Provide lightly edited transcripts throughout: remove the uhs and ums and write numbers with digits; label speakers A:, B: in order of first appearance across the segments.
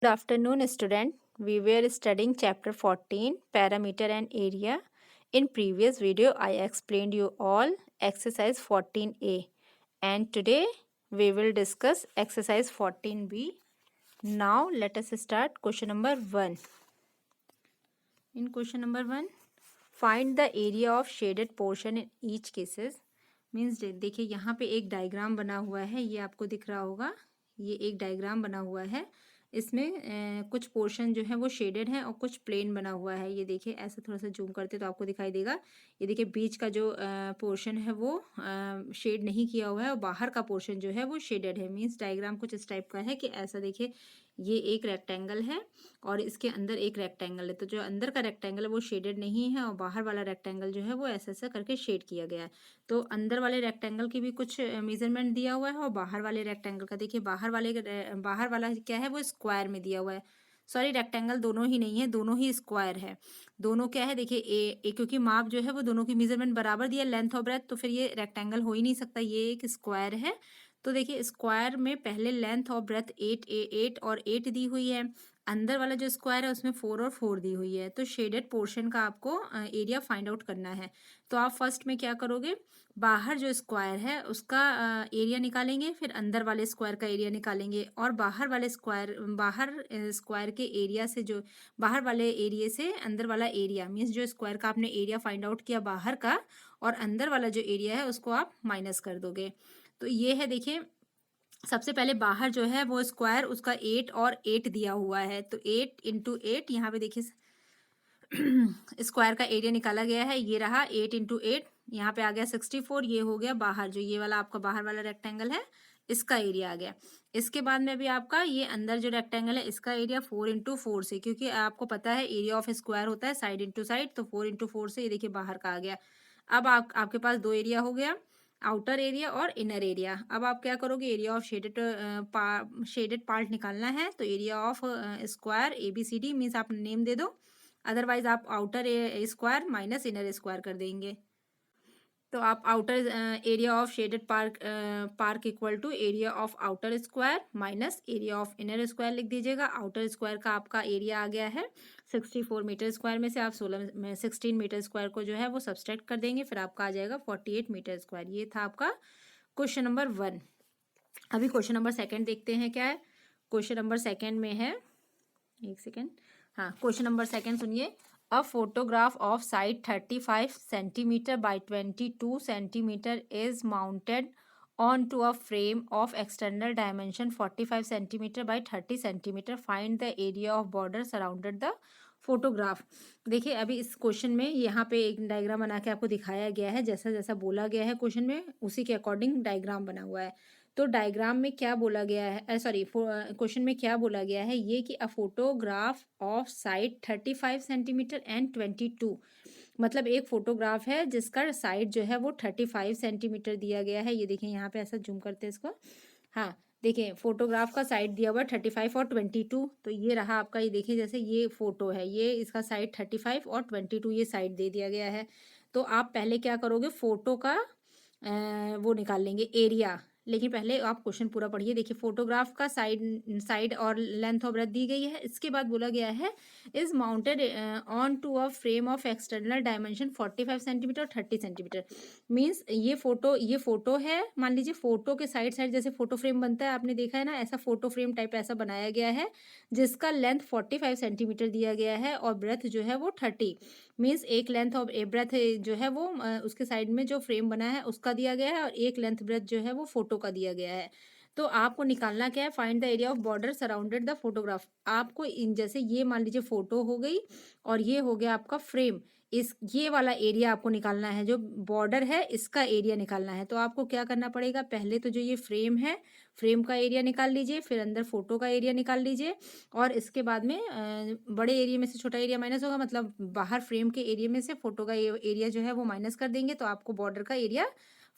A: Good afternoon, student. We were studying chapter 14, parameter and area. In previous video, I explained you all exercise 14A, and today we will discuss exercise 14B. Now let us start question number 1. In question number 1, find the area of shaded portion in each cases. Means देखिए यहाँ पे एक diagram बना हुआ है, ये आपको दिख रहा होगा। ये एक डायग्राम बना हुआ है, इसमें कुछ पोर्शन जो है वो शेडेड है और कुछ प्लेन बना हुआ है। ये देखिए, ऐसे थोड़ा सा जूम करते तो आपको दिखाई देगा। ये देखिए, बीच का जो पोर्शन है वो शेड नहीं किया हुआ है और बाहर का पोर्शन जो है वो शेडेड है। मीन्स डायग्राम कुछ इस टाइप का है कि ऐसा देखिए, ये एक रेक्टेंगल है और इसके अंदर एक रेक्टेंगल है। तो जो अंदर का रेक्टेंगल है वो शेडेड नहीं है और बाहर वाला रेक्टेंगल जो है वो ऐसा ऐसा करके शेड किया गया है। तो अंदर वाले रेक्टेंगल की भी कुछ मेजरमेंट दिया हुआ है और बाहर वाले रेक्टेंगल का देखिए, बाहर वाला क्या है वो स्क्वायर में दिया हुआ है। सॉरी, रेक्टेंगल दोनों ही नहीं है, दोनों ही स्क्वायर है। दोनों क्या है देखिए, क्योंकि माप जो है वो दोनों की मेजरमेंट बराबर दिया, लेंथ और ब्रेथ, तो फिर ये रेक्टेंगल हो ही नहीं सकता, ये एक स्क्वायर है। तो देखिए, स्क्वायर में पहले लेंथ और ब्रेथ 8 और 8 दी हुई है। अंदर वाला जो स्क्वायर है उसमें 4 और 4 दी हुई है। तो शेडेड पोर्शन का आपको एरिया फाइंड आउट करना है। तो आप फर्स्ट में क्या करोगे, बाहर जो स्क्वायर है उसका एरिया निकालेंगे, फिर अंदर वाले स्क्वायर का एरिया निकालेंगे और बाहर स्क्वायर के एरिया से जो बाहर वाले एरिया से अंदर वाला एरिया, मीन्स जो स्क्वायर का आपने एरिया फाइंड आउट किया बाहर का, और अंदर वाला जो एरिया है उसको आप माइनस कर दोगे। तो ये है, देखिए, सबसे पहले बाहर जो है वो स्क्वायर, उसका 8 और 8 दिया हुआ है। तो 8 इंटू 8, यहाँ पे देखिए स्क्वायर का एरिया निकाला गया है, ये रहा 8 इंटू 8, यहाँ पे आ गया 64। ये हो गया बाहर, जो ये वाला आपका बाहर वाला रेक्टेंगल है इसका एरिया आ गया। इसके बाद में भी आपका ये अंदर जो रेक्टेंगल है इसका एरिया 4 इंटू 4 से, क्योंकि आपको पता है एरिया ऑफ स्क्वायर होता है साइड इंटू साइड, तो 4 इंटू 4 से ये देखिए बाहर का आ गया। अब आपके पास दो एरिया हो गया, आउटर एरिया और इनर एरिया। अब आप क्या करोगे, एरिया ऑफ शेडेड पार्ट निकालना है। तो area of square ABCD means आप नेम दे दो, अदरवाइज आप outer square minus inner square कर देंगे। तो आप outer area of shaded park equal to area of outer square minus area of inner square लिख दीजिएगा। आउटर स्क्वायर का आपका एरिया आ गया है 64 मीटर स्क्वायर, में से आप 16 मीटर स्क्वायर को जो है वो सब्सट्रैक्ट कर देंगे, फिर आपका आ जाएगा 48 मीटर स्क्वायर। ये था आपका क्वेश्चन नंबर 1। अभी क्वेश्चन नंबर 2 देखते हैं क्या है। क्वेश्चन नंबर 2 में है, एक सेकेंड, हाँ, क्वेश्चन नंबर 2 सुनिए। A photograph of side 35 centimeter by 22 centimeter is mounted onto a frame of external dimension 45 centimeter by 30 centimeter. Find the area of border surrounded the photograph. देखिए, अभी इस question में यहाँ पे एक डायग्राम बना के आपको दिखाया गया है, जैसा जैसा बोला गया है क्वेश्चन में उसी के अकॉर्डिंग डायग्राम बना हुआ है। तो डायग्राम में क्या बोला गया है, सॉरी, क्वेश्चन में क्या बोला गया है, ये कि a photograph of side 35 centimetre and 22, मतलब एक फोटोग्राफ है जिसका साइड जो है वो 35 सेंटीमीटर दिया गया है। ये देखिए, यहाँ पे ऐसा जूम करते हैं इसको, हाँ, देखिए, फोटोग्राफ का साइड दिया हुआ है 35 और 22। तो ये रहा आपका, ये देखिए, जैसे ये फोटो है, ये इसका साइड 35 और 22 ये साइड दे दिया गया है। तो आप पहले क्या करोगे, फोटो का वो निकाल लेंगे एरिया। लेकिन पहले आप क्वेश्चन पूरा पढ़िए। देखिए, फोटोग्राफ का साइड और लेंथ और ब्रेथ दी गई है। इसके बाद बोला गया है is mounted on to a frame of external dimension 45 centimetre और 30 सेंटीमीटर। मीन्स ये फोटो है, मान लीजिए फोटो के साइड साइड जैसे फोटो फ्रेम बनता है, आपने देखा है ना, ऐसा फोटो फ्रेम टाइप ऐसा बनाया गया है जिसका लेंथ 45 सेंटीमीटर दिया गया है और ब्रेथ जो है वो 30। मीन्स एक लेंथ और एक ब्रेथ जो है वो उसके साइड में जो फ्रेम बना है उसका दिया गया है और एक लेंथ ब्रेथ जो है वो फोटो का दिया गया है। तो आपको निकालना क्या है, find the area of border surrounded the photograph. आपको इन जैसे ये मान लीजिए फोटो हो गई और ये हो गया आपका फ्रेम, ये वाला एरिया आपको निकालना है, जो बॉर्डर है इसका एरिया निकालना है। तो आपको क्या करना पड़ेगा, पहले तो जो ये फ्रेम है, फ्रेम का एरिया निकाल लीजिए, फिर अंदर फोटो का एरिया निकाल लीजिए और इसके बाद में बड़े एरिया में से छोटा एरिया माइनस होगा, मतलब बाहर फ्रेम के एरिया में से फोटो का एरिया जो है वो माइनस कर देंगे, तो आपको बॉर्डर का एरिया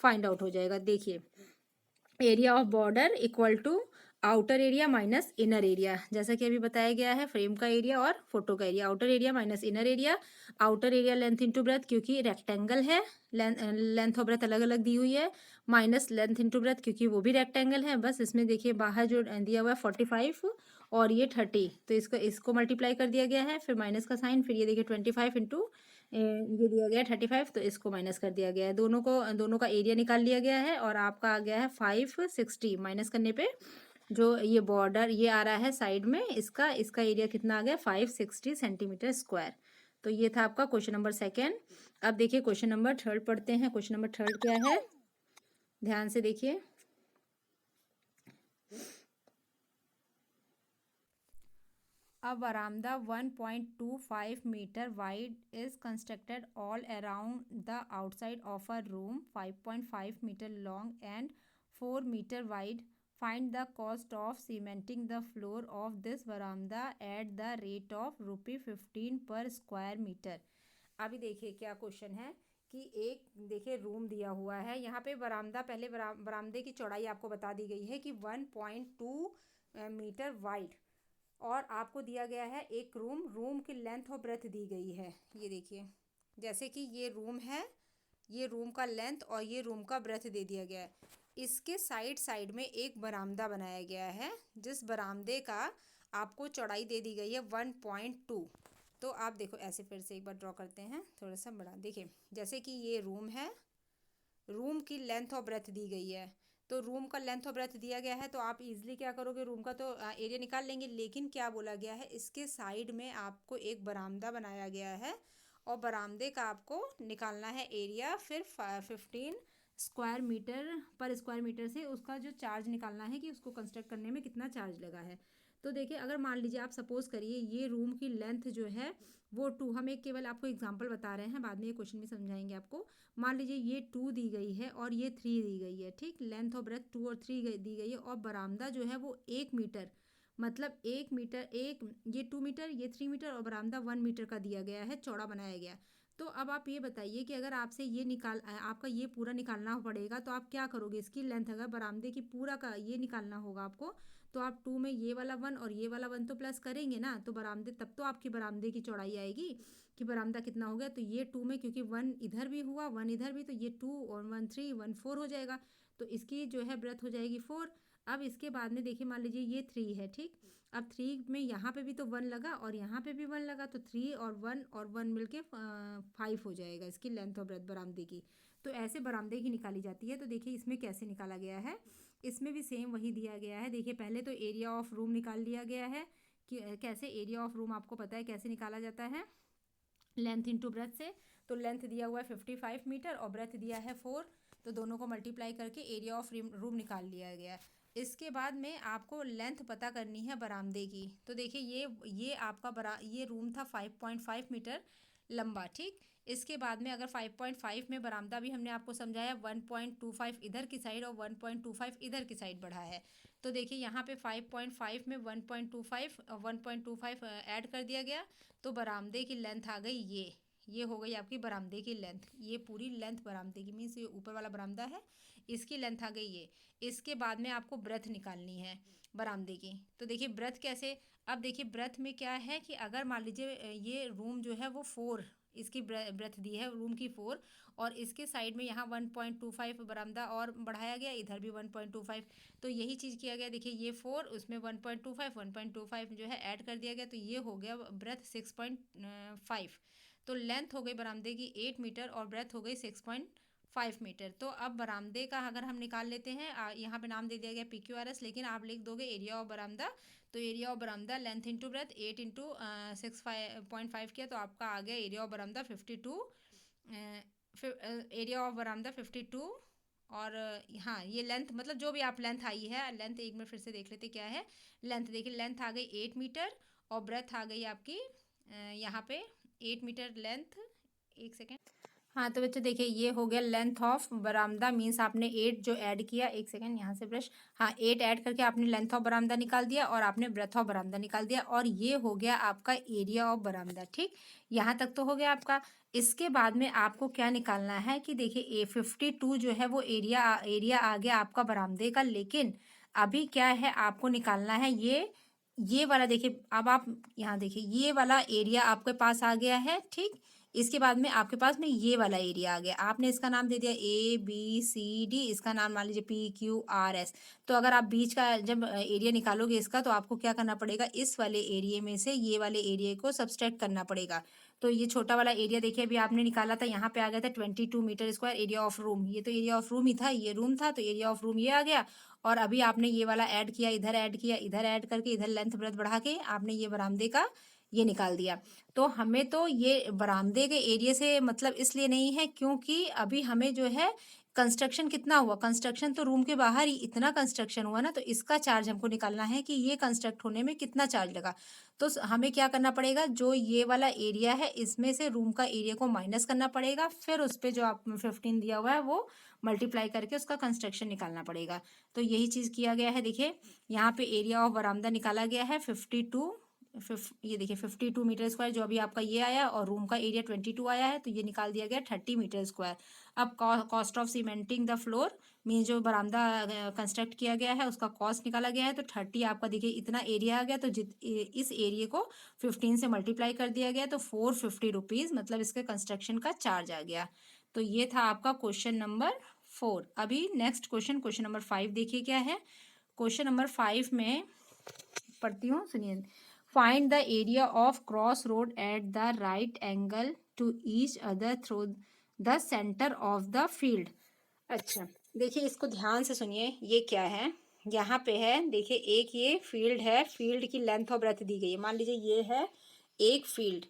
A: फाइंड आउट हो जाएगा। देखिए, area of border equal to outer area minus inner area, जैसा कि अभी बताया गया है, फ्रेम का एरिया और फोटो का area, outer area minus inner area. Outer area length into breath, क्योंकि रेक्टेंगल है, लेंथ और ब्रेथ अलग अलग दी हुई है, माइनस लेंथ इंटू ब्रेथ क्योंकि वो भी रेक्टेंगल है। बस इसमें देखिए, बाहर जो दिया हुआ है 45 और ये 30, तो इसको मल्टीप्लाई कर दिया गया है, फिर माइनस का साइन, फिर ये देखिए 25 इंटू ये दिया गया है 35, तो इसको माइनस कर दिया गया है। दोनों का एरिया निकाल लिया गया है और आपका आ गया है 560। माइनस करने पे जो ये बॉर्डर ये आ रहा है साइड में, इसका एरिया कितना आ गया 560 सेंटीमीटर स्क्वायर। तो ये था आपका क्वेश्चन नंबर सेकेंड। अब देखिए क्वेश्चन नंबर थर्ड पढ़ते हैं। क्वेश्चन नंबर थर्ड क्या है, ध्यान से देखिए। A veranda 1.25 meter wide is constructed all around the outside of a room 5.5 meter long and 4 meter wide. Find the cost of cementing the floor of this veranda at the rate of ₹15 per square meter. अभी देखिए क्या question है कि एक देखिए room दिया हुआ है यहाँ पे बरामदा, पहले बरामदे की चौड़ाई आपको बता दी गई है कि 1.2 मीटर वाइड, और आपको दिया गया है एक रूम की लेंथ और ब्रेथ दी गई है। ये देखिए जैसे कि ये रूम है, ये रूम का लेंथ और ये रूम का ब्रेथ दे दिया गया है। इसके साइड साइड में एक बरामदा बनाया गया है, जिस बरामदे का आपको चौड़ाई दे दी गई है 1.2। तो आप देखो ऐसे फिर से एक बार ड्रॉ करते हैं, थोड़ा सा बड़ा। देखिए जैसे कि ये रूम है, रूम की लेंथ और ब्रेथ दी गई है, तो रूम का लेंथ और ब्रेथ दिया गया है, तो आप इजीली क्या करोगे, रूम का तो एरिया निकाल लेंगे। लेकिन क्या बोला गया है, इसके साइड में आपको एक बरामदा बनाया गया है और बरामदे का आपको निकालना है एरिया, फिर 15 स्क्वायर मीटर पर स्क्वायर मीटर से उसका जो चार्ज निकालना है कि उसको कंस्ट्रक्ट करने में कितना चार्ज लगा है। तो देखिए अगर मान लीजिए आप सपोज करिए ये रूम की लेंथ जो है वो 2, हम एक केवल आपको एग्जांपल बता रहे हैं, बाद में ये क्वेश्चन भी समझाएंगे आपको। मान लीजिए ये 2 दी गई है और ये 3 दी गई है, ठीक। लेंथ और ब्रेथ 2 और 3 दी गई है, और बरामदा जो है वो 1 मीटर, मतलब 1 मीटर, ये 2 मीटर, ये 3 मीटर, और बरामदा 1 मीटर का दिया गया है, चौड़ा बनाया गया। तो अब आप ये बताइए कि अगर आपसे ये आपका ये पूरा निकालना पड़ेगा, तो आप क्या करोगे, इसकी लेंथ अगर बरामदे की पूरा का ये निकालना होगा आपको, तो आप 2 में ये वाला 1 और ये वाला 1 तो प्लस करेंगे ना, तो बरामदे तब तो आपकी बरामदे की चौड़ाई आएगी कि बरामदा कितना हो गया। तो ये 2 में, क्योंकि 1 इधर भी हुआ 1 इधर भी, तो ये 2 और 1 3 1 4 हो जाएगा। तो इसकी जो है ब्रेथ हो जाएगी 4। अब इसके बाद में देखिए मान लीजिए ये 3 है, ठीक। अब 3 में यहाँ पे भी तो 1 लगा और यहाँ पे भी 1 लगा, तो 3 और 1 मिलके 5 हो जाएगा इसकी लेंथ और ब्रेथ बरामदे की। तो ऐसे बरामदे की निकाली जाती है। तो देखिए इसमें कैसे निकाला गया है, इसमें भी सेम वही दिया गया है। देखिए पहले तो एरिया ऑफ रूम निकाल लिया गया है कि कैसे एरिया ऑफ रूम आपको पता है कैसे निकाला जाता है, लेंथ इंटू ब्रेथ से। तो लेंथ दिया हुआ है 55 मीटर और ब्रेथ दिया है 4, तो दोनों को मल्टीप्लाई करके एरिया ऑफ रूम निकाल लिया गया है। इसके बाद में आपको लेंथ पता करनी है बरामदे की। तो देखिए ये आपका ये रूम था 5.5 मीटर लंबा, ठीक। इसके बाद में अगर 5.5 में बरामदा भी हमने आपको समझाया 1.25 इधर की साइड और 1.25 इधर की साइड बढ़ा है। तो देखिए यहाँ पे 5.5 में 1.25 ऐड कर दिया गया, तो बरामदे की लेंथ आ गई ये हो गई आपकी बरामदे की लेंथ। ये पूरी लेंथ बरामदे की मीन्स ये ऊपर वाला बरामदा है, इसकी लेंथ आ गई ये। इसके बाद में आपको ब्रेथ निकालनी है बरामदे की। तो देखिए ब्रेथ कैसे, अब देखिए ब्रेथ में क्या है कि अगर मान लीजिए ये रूम जो है वो 4, इसकी ब्रेथ दी है रूम की 4, और इसके साइड में यहाँ 1.25 बरामदा और बढ़ाया गया, इधर भी 1.25, तो यही चीज़ किया गया। देखिए ये 4, उसमें 1.25 जो है ऐड कर दिया गया, तो ये हो गया ब्रेथ 6.5। तो लेंथ हो गई बरामदे की 8 मीटर और ब्रेथ हो गई 6.5 मीटर। तो अब बरामदे का अगर हम निकाल लेते हैं, यहाँ पे नाम दे दिया गया PQRS, लेकिन आप लिख दोगे एरिया ऑफ बरामदा। तो एरिया ऑफ बरामदा लेंथ इंटू ब्रेथ 8 इंटू 6.5 किया, तो आपका आ गया एरिया ऑफ बरामदा 52, एरिया ऑफ बरामदा 52। और हाँ ये लेंथ मतलब जो भी आप लेंथ आई है, लेंथ एक मिनट फिर से देख लेते क्या है। लेंथ देखिए लेंथ आ गई 8 मीटर और ब्रेथ आ गई आपकी यहाँ पे 8 मीटर लेंथ। एक सेकेंड, हाँ तो बच्चे देखिए ये हो गया लेंथ ऑफ बरामदा, मीन्स आपने 8 जो ऐड किया, एक सेकेंड यहाँ से ब्रश, हाँ 8 ऐड करके आपने लेंथ ऑफ बरामदा निकाल दिया और आपने ब्रेथ ऑफ बरामदा निकाल दिया, और ये हो गया आपका एरिया ऑफ बरामदा, ठीक। यहाँ तक तो हो गया आपका। इसके बाद में आपको क्या निकालना है कि देखिए 52 जो है वो एरिया आ गया आपका बरामदे का, लेकिन अभी क्या है आपको निकालना है ये वाला। देखिए अब आप यहाँ देखिए ये वाला एरिया आपके पास आ गया है, ठीक। इसके बाद में आपके पास में ये वाला एरिया आ गया, आपने इसका नाम दे दिया ABCD, इसका नाम मान लीजिए PQRS। तो अगर आप बीच का जब एरिया निकालोगे इसका, तो आपको क्या करना पड़ेगा, इस वाले एरिया में से ये वाले एरिया को सब्सट्रैक्ट करना पड़ेगा। तो ये छोटा वाला एरिया देखिए अभी आपने निकाला था, यहाँ पे आ गया था 22 metre square area of room. ये तो एरिया ऑफ रूम ही था, ये रूम था, तो एरिया ऑफ रूम ये आ गया। और अभी आपने ये वाला ऐड किया, इधर ऐड किया, इधर ऐड करके इधर लेंथ ब्रेथ बढ़ा के आपने ये बरामदे का ये निकाल दिया। तो हमें तो ये बरामदे के एरिया से मतलब इसलिए नहीं है क्योंकि अभी हमें जो है कंस्ट्रक्शन कितना हुआ, कंस्ट्रक्शन तो रूम के बाहर ही इतना कंस्ट्रक्शन हुआ ना, तो इसका चार्ज हमको निकालना है कि ये कंस्ट्रक्ट होने में कितना चार्ज लगा। तो हमें क्या करना पड़ेगा, जो ये वाला एरिया है इसमें से रूम का एरिया को माइनस करना पड़ेगा, फिर उस पर जो आप 15 दिया हुआ है वो मल्टीप्लाई करके उसका कंस्ट्रक्शन निकालना पड़ेगा। तो यही चीज़ किया गया है। देखिए यहाँ पे एरिया ऑफ बरामदा निकाला गया है 52, ये देखिए 52 मीटर स्क्वायर जो अभी आपका ये आया, और रूम का एरिया 22 आया है, तो ये निकाल दिया गया 30 मीटर स्क्वायर। अब cost of cementing the floor mean जो बरामदा कंस्ट्रक्ट किया गया है उसका कॉस्ट निकाला गया है, तो 30 आपका देखिए इतना एरिया आ गया, तो इस एरिया को 15 से मल्टीप्लाई कर दिया गया, तो 450 रुपीज़ मतलब इसके कंस्ट्रक्शन का चार्ज आ गया। तो ये था आपका क्वेश्चन नंबर 4। अभी नेक्स्ट क्वेश्चन नंबर 5 देखिए क्या है। क्वेश्चन नंबर 5 में पढ़ती हूँ, सुनिए। Find the area of cross road at the right angle to each other through the centre of the field. अच्छा देखिए इसको ध्यान से सुनिए, ये क्या है, यहाँ पे है देखिए एक ये फील्ड है, फील्ड की लेंथ और ब्रेथ दी गई है। मान लीजिए ये है एक फील्ड,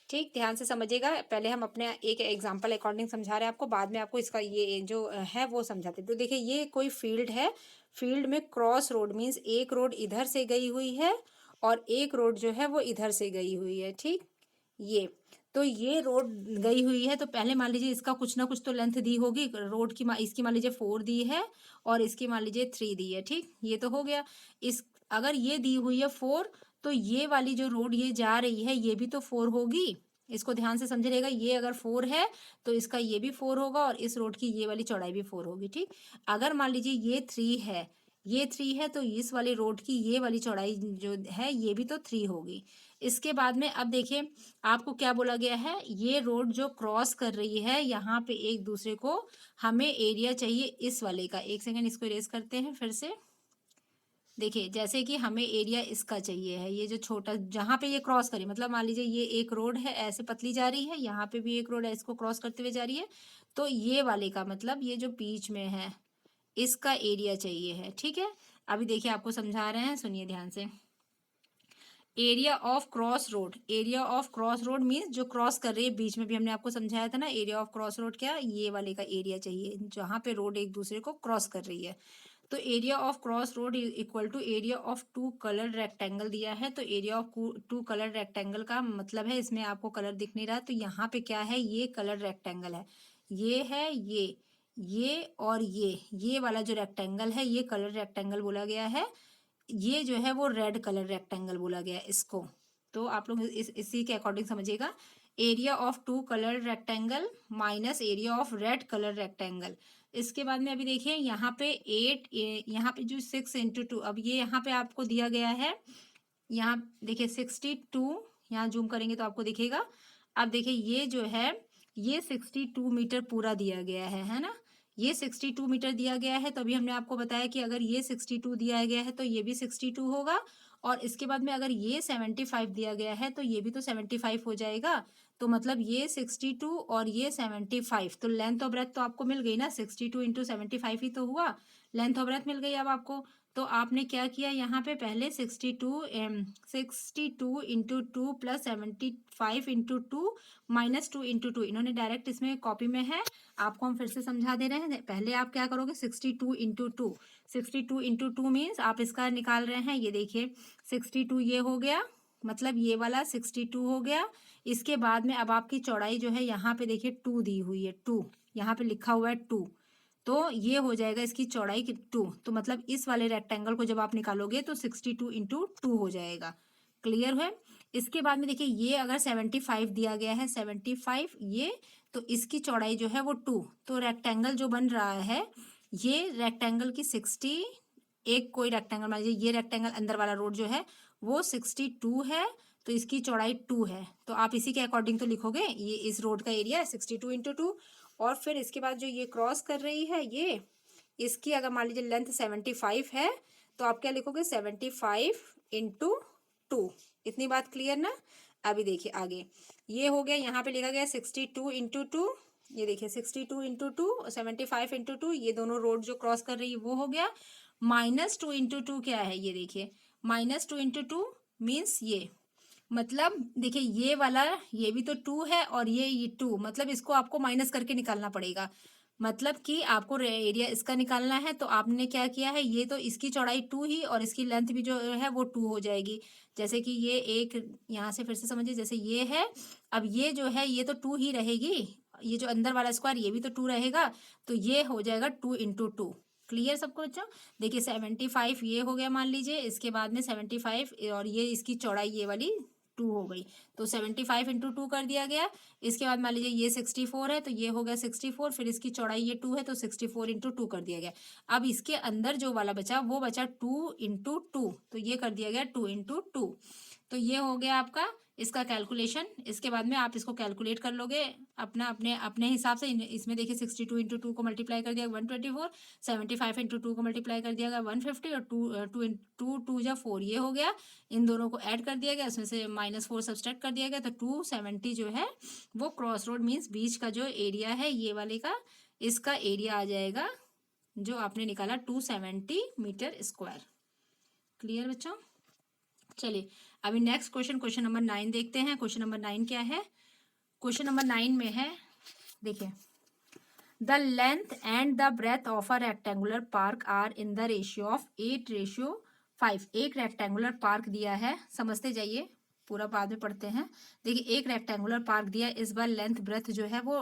A: ठीक, ध्यान से समझिएगा। पहले हम अपने एक एग्जांपल अकॉर्डिंग समझा रहे हैं आपको, बाद में आपको इसका ये जो है वो समझाते। तो देखिए ये कोई फील्ड है, फील्ड में क्रॉस रोड मीन्स एक रोड इधर से गई हुई है और एक रोड जो है वो इधर से गई हुई है, ठीक। ये तो ये रोड गई हुई है, तो पहले मान लीजिए इसका कुछ ना कुछ तो लेंथ दी होगी रोड की, इसकी मान लीजिए 4 दी है और इसकी मान लीजिए 3 दी है, ठीक। ये तो हो गया। इस अगर ये दी हुई है 4, तो ये वाली जो रोड ये जा रही है ये भी तो 4 होगी। इसको ध्यान से समझिएगा, ये अगर 4 है तो इसका ये भी 4 होगा और इस रोड की ये वाली चौड़ाई भी 4 होगी, ठीक। अगर मान लीजिए ये 3 है, ये 3 है, तो इस वाली रोड की ये वाली चौड़ाई जो है ये भी तो 3 होगी। इसके बाद में अब देखिए आपको क्या बोला गया है, ये रोड जो क्रॉस कर रही है यहाँ पे एक दूसरे को, हमें एरिया चाहिए इस वाले का। एक सेकेंड इसको इरेज करते हैं फिर से। देखिए जैसे कि हमें एरिया इसका चाहिए है, ये जो छोटा जहाँ पे ये क्रॉस करी, मतलब मान लीजिए ये एक रोड है ऐसे पतली जा रही है, यहाँ पे भी एक रोड है इसको क्रॉस करते हुए जा रही है, तो ये वाले का मतलब ये जो बीच में है इसका एरिया चाहिए है, ठीक है। अभी देखिए आपको समझा रहे हैं, सुनिए ध्यान से। Area of cross road, area of cross road means जो क्रॉस कर रही है, बीच में भी हमने आपको समझाया था ना, एरिया ऑफ क्रॉस रोड क्या, ये वाले का एरिया चाहिए जहाँ पे रोड एक दूसरे को क्रॉस कर रही है। तो area of cross road equal to area of 2 colour rectangle दिया है। तो एरिया ऑफ 2 कलर रेक्टेंगल का मतलब है, इसमें आपको कलर दिख नहीं रहा, तो यहाँ पे क्या है, ये कलर रेक्टेंगल है, ये है ये और ये वाला जो रेक्टेंगल है ये कलर रेक्टेंगल बोला गया है, ये जो है वो रेड कलर रेक्टेंगल बोला गया है इसको। तो आप लोग इसी के अकॉर्डिंग समझिएगा, area of 2 colour rectangle minus area of red colour rectangle. इसके बाद में अभी देखिए यहाँ पे 8, यहाँ पे जो 6 × 2, अब ये यहाँ पे आपको दिया गया है, यहाँ देखिए 62, यहाँ जूम करेंगे तो आपको दिखेगा। अब देखिए ये जो है ये 62 मीटर पूरा दिया गया है ना, ये 62 मीटर दिया गया है। तो अभी हमने आपको बताया कि अगर ये 62 दिया गया है तो ये भी 62 होगा, और इसके बाद में अगर ये 75 दिया गया है तो ये भी तो 75 हो जाएगा। तो मतलब ये 62 और ये 75, तो लेंथ और ब्रेथ तो आपको मिल गई ना, 62 × 75 ही तो हुआ, लेंथ और ब्रेथ मिल गई अब आपको। तो आपने क्या किया, यहाँ पे पहले 62 × 2 प्लस 75 × 2 माइनस 2 × 2, इन्होंने डायरेक्ट इसमें कॉपी में है, आपको हम फिर से समझा दे रहे हैं। पहले आप क्या करोगे, 62 × 2, 62 × 2 मीन्स आप इसका निकाल रहे हैं, ये देखिए 62 ये हो गया, मतलब ये वाला 62 हो गया। इसके बाद में अब आपकी चौड़ाई जो है यहाँ पे देखिए 2 दी हुई है, 2 यहाँ पे लिखा हुआ है 2, तो ये हो जाएगा इसकी चौड़ाई की 2, तो मतलब इस वाले रेक्टेंगल को जब आप निकालोगे तो 62 × 2 हो जाएगा। क्लियर है। इसके बाद में देखिए ये अगर 75 दिया गया है, 75 ये, तो इसकी चौड़ाई जो है वो 2, तो रेक्टेंगल जो बन रहा है ये रेक्टेंगल की 60, एक कोई रेक्टेंगल मान लीजिए, ये रेक्टेंगल अंदर वाला रोड जो है वो 62 है, तो इसकी चौड़ाई 2 है, तो आप इसी के अकॉर्डिंग तो लिखोगे। ये इस रोड का एरिया है 62 इंटू 2। और फिर इसके बाद जो ये क्रॉस कर रही है ये, इसकी अगर मान लीजिए लेंथ 75 है, तो आप क्या लिखोगे 75 इंटू 2। इतनी बात क्लियर ना। अभी देखिए आगे, ये हो गया, यहाँ पे लिखा गया 62 इंटू 2। ये देखिए 62 इंटू 2 और 75 इंटू 2, ये दोनों रोड जो क्रॉस कर रही है वो हो गया। -2 इंटू 2 क्या है, ये देखिए -2 इंटू 2 मीन्स ये, मतलब देखिए ये वाला, ये भी तो 2 है और ये 2, मतलब इसको आपको माइनस करके निकालना पड़ेगा। मतलब कि आपको एरिया इसका निकालना है, तो आपने क्या किया है, ये तो इसकी चौड़ाई 2 ही और इसकी लेंथ भी जो है वो 2 हो जाएगी। जैसे कि ये एक, यहाँ से फिर से समझिए, जैसे ये है, अब ये जो है ये तो 2 ही रहेगी, ये जो अंदर वाला स्क्वायर ये भी तो 2 रहेगा, तो ये हो जाएगा 2 इंटू 2। क्लियर सबको बच्चों। देखिए 75 ये हो गया मान लीजिए, इसके बाद में 75 और ये इसकी चौड़ाई ये वाली 2 हो गई, तो 75 इंटू 2 कर दिया गया। इसके बाद मान लीजिए ये 64 है, तो ये हो गया 64, फिर इसकी चौड़ाई ये 2 है, तो 64 इंटू 2 कर दिया गया। अब इसके अंदर जो वाला बचा वो बचा 2 इंटू 2, तो ये कर दिया गया 2 इंटू 2। तो ये हो गया आपका इसका कैलकुलेशन। इसके बाद में आप इसको कैलकुलेट कर लोगे अपना अपने अपने हिसाब से। इसमें देखिए 62 इंटू 2 को मल्टीप्लाई कर दिया 124, 75 इंटू 2 को मल्टीप्लाई कर दिया 150 और 2 जा 4 ये हो गया। इन दोनों को ऐड कर दिया गया, उसमें से -4 सब्सट्रैक्ट कर दिया गया, तो 270 जो है वो क्रॉस रोड मीन्स बीच का जो एरिया है ये वाले का, इसका एरिया आ जाएगा जो आपने निकाला 270 मीटर स्क्वायर। क्लियर बच्चों। चलिए अभी नेक्स्ट क्वेश्चन नंबर 9 देखते हैं। क्वेश्चन नंबर 9 क्या है। क्वेश्चन नंबर 9 में है, देखिए, the length and the breadth of a rectangular park are in the ratio of 8:5। एक रेक्टेंगुलर पार्क दिया है, समझते जाइए, पूरा बाद में पढ़ते हैं। देखिए एक रेक्टेंगुलर पार्क दिया है, इस बार लेंथ ब्रेथ जो है वो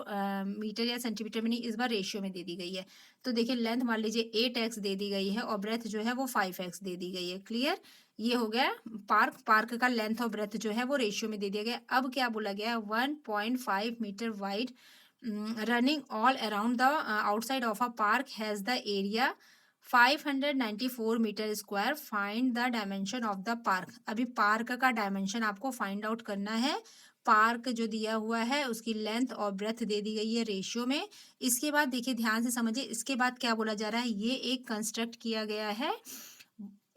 A: मीटर या सेंटीमीटर में नहीं, इस बार रेशियो में दे दी गई है। तो देखिए लेंथ मान लीजिए 8x दे दी गई है और ब्रेथ जो है वो 5x दे दी गई है। क्लियर। ये हो गया पार्क का लेंथ और ब्रेथ जो है वो रेशियो में दे दिया गया। अब क्या बोला गया, 1.5 metre wide running all around the outside of a park has the area 594 metre square. Find the dimension of the park. अभी पार्क का डायमेंशन आपको फाइंड आउट करना है। पार्क जो दिया हुआ है उसकी लेंथ और ब्रेथ दे दी गई है रेशियो में। इसके बाद देखिए ध्यान से समझिए, इसके बाद क्या बोला जा रहा है, ये एक कंस्ट्रक्ट किया गया है।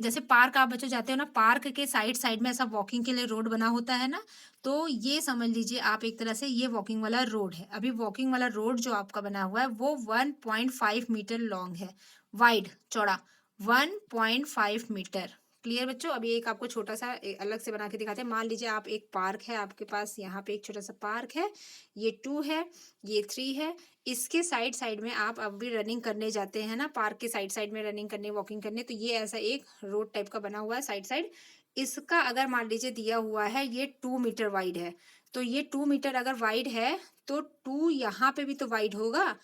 A: जैसे पार्क आप बच्चों जाते हो ना, पार्क के साइड साइड में ऐसा वॉकिंग के लिए रोड बना होता है ना, तो ये समझ लीजिए आप एक तरह से ये वॉकिंग वाला रोड है। अभी वॉकिंग वाला रोड जो आपका बना हुआ है वो 1.5 मीटर लॉन्ग है, वाइड चौड़ा 1.5 मीटर। क्लियर बच्चों। अभी एक आपको छोटा सा अलग से बना के दिखाते हैं। मान लीजिए आप एक पार्क है आपके पास, यहाँ पे एक छोटा सा पार्क है, ये 2 है, ये 3 है। इसके साइड साइड में आप अब भी रनिंग करने जाते हैं ना, पार्क के साइड साइड में रनिंग करने वॉकिंग करने, तो ये ऐसा एक रोड टाइप का बना हुआ है साइड साइड। इसका अगर मान लीजिए दिया हुआ है ये 2 मीटर वाइड है, तो ये 2 मीटर अगर वाइड है तो 2 यहाँ पे भी तो वाइड होगा,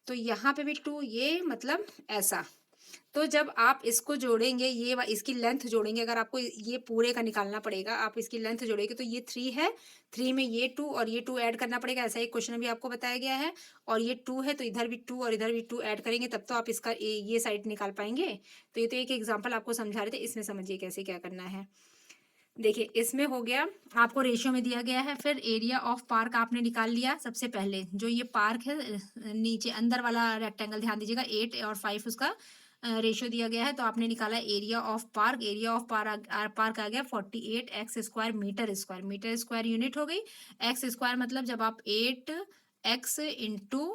A: तो यहाँ पे भी 2, ये मतलब ऐसा। तो जब आप इसको जोड़ेंगे, ये इसकी लेंथ जोड़ेंगे, अगर आपको ये पूरे का निकालना पड़ेगा, आप इसकी लेंथ जोड़ेंगे तो ये 3 है, 3 में ये 2 और ये 2 ऐड करना पड़ेगा। ऐसा एक क्वेश्चन भी आपको बताया गया है। और ये 2 है तो इधर भी 2 और इधर भी 2 ऐड करेंगे तब तो आप इसका ये साइड निकाल पाएंगे। तो ये तो एक एग्जाम्पल आपको समझा रहे थे, इसमें समझिए कैसे क्या करना है। देखिए इसमें हो गया, आपको रेशियो में दिया गया है। फिर एरिया ऑफ पार्क आपने निकाल लिया। सबसे पहले जो ये पार्क है, नीचे अंदर वाला रेक्टेंगल ध्यान दीजिएगा, 8 और 5 उसका रेशियो दिया गया है, तो आपने निकाला area of park. Area of park आ गया 48x square metre square. Metre square unit हो गई। एक्स स्क्वायर मतलब जब आप 8x इंटू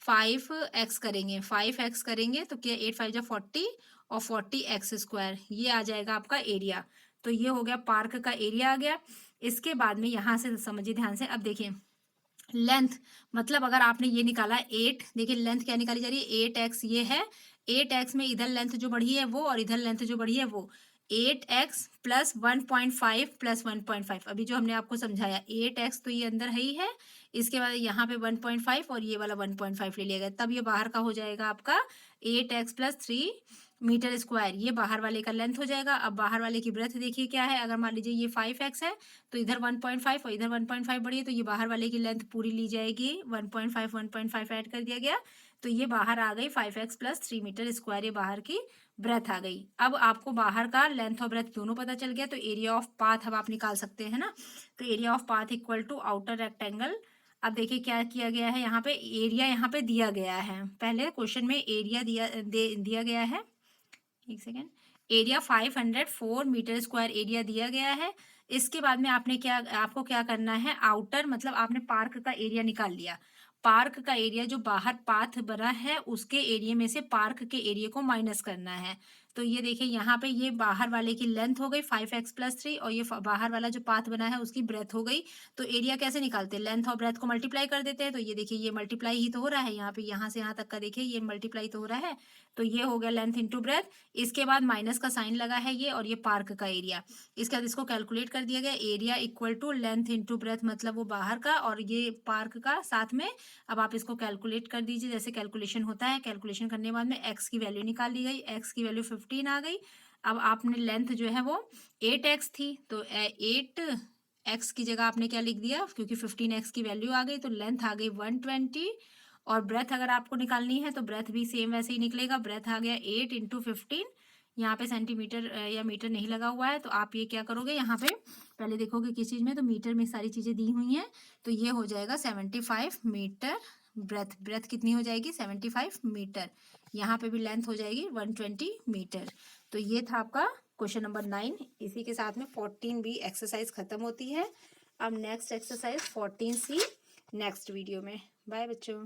A: 5x करेंगे, 5x करेंगे तो क्या 8 5 40 और 40x स्क्वायर, ये आ जाएगा आपका एरिया। तो ये हो गया पार्क का एरिया आ गया। इसके बाद में यहाँ से समझिए ध्यान से, अब देखिए लेंथ, मतलब अगर आपने ये निकाला 8, देखिए लेंथ क्या निकाली जा रही है, 8x ये है, 8x में इधर लेंथ जो बढ़ी है वो और इधर लेंथ जो बढ़ी है वो, 8x प्लस 1.5 प्लस 1.5। अभी जो हमने आपको समझाया 8x तो ये अंदर है ही है, इसके बाद यहाँ पे 1.5 और ये वाला 1.5 ले लिया गया, तब ये बाहर का हो जाएगा आपका 8x प्लस 3 मीटर स्क्वायर। ये बाहर वाले का लेंथ हो जाएगा। अब बाहर वाले की ब्रेथ देखिए क्या है, अगर मान लीजिए ये 5x है तो इधर 1.5 और इधर 1.5 बढ़ी है, तो ये बाहर वाले की लेंथ पूरी ली जाएगी, 1.5 1.5 ऐड कर दिया गया, तो ये बाहर आ गई 5x + 3 मीटर स्क्वायर, ये बाहर की ब्रेथ आ गई। अब आपको बाहर का लेंथ और ब्रेथ दोनों पता चल गया, तो एरिया ऑफ पाथ अब आप निकाल सकते हैं ना। तो area of path equal to outer rectangle. अब देखिए क्या किया गया है, यहाँ पे एरिया यहाँ पे दिया गया है, पहले क्वेश्चन में एरिया दिया गया है, एक second, area 504 metre square area दिया गया है। इसके बाद में आपको क्या करना है, आउटर मतलब आपने पार्क का एरिया निकाल लिया। पार्क का एरिया जो बाहर पाथ बना है उसके एरिया में से पार्क के एरिया को माइनस करना है। तो ये देखिए यहाँ पे ये बाहर वाले की लेंथ हो गई 5x + 3 और ये बाहर वाला जो पाथ बना है उसकी ब्रेथ हो गई। तो एरिया कैसे निकालते हैं, लेंथ और ब्रेथ को मल्टीप्लाई कर देते हैं। तो ये देखिए ये मल्टीप्लाई ही तो हो रहा है, यहाँ पे यहाँ से यहाँ तक का देखिए ये मल्टीप्लाई तो हो रहा है। तो ये हो गया लेंथ इंटू ब्रेथ। इसके बाद माइनस का साइन लगा है ये, और ये पार्क का एरिया। इसके बाद इसको कैलकुलेट कर दिया गया, area equal to length into breadth मतलब वो बाहर का और ये पार्क का साथ में। अब आप इसको कैलकुलेट कर दीजिए, जैसे कैलकुलेशन होता है। कैलकुलेशन करने के बाद में एक्स की वैल्यू निकाल ली गई, एक्स की वैल्यू 15 आ गई। अब आपने लेंथ जो है वो 8x थी, तो 8x की जगह आपने क्या लिख दिया, क्योंकि 15x की वैल्यू आ गई तो लेंथ आ गई 120। और ब्रेथ अगर आपको निकालनी है तो ब्रेथ भी सेम वैसे ही निकलेगा, ब्रेथ आ गया 8 × 15। यहाँ पे सेंटीमीटर या मीटर नहीं लगा हुआ है, तो आप ये क्या करोगे, यहाँ पे पहले देखोगे किस चीज़ में, तो मीटर में सारी चीज़ें दी हुई हैं। तो ये हो जाएगा 75 मीटर ब्रेथ। ब्रेथ कितनी हो जाएगी, 75 मीटर। यहाँ पे भी लेंथ हो जाएगी 120 मीटर। तो ये था आपका क्वेश्चन नंबर 9। इसी के साथ में 14B एक्सरसाइज खत्म होती है। अब next exercise 14C next video में। बाय बच्चों।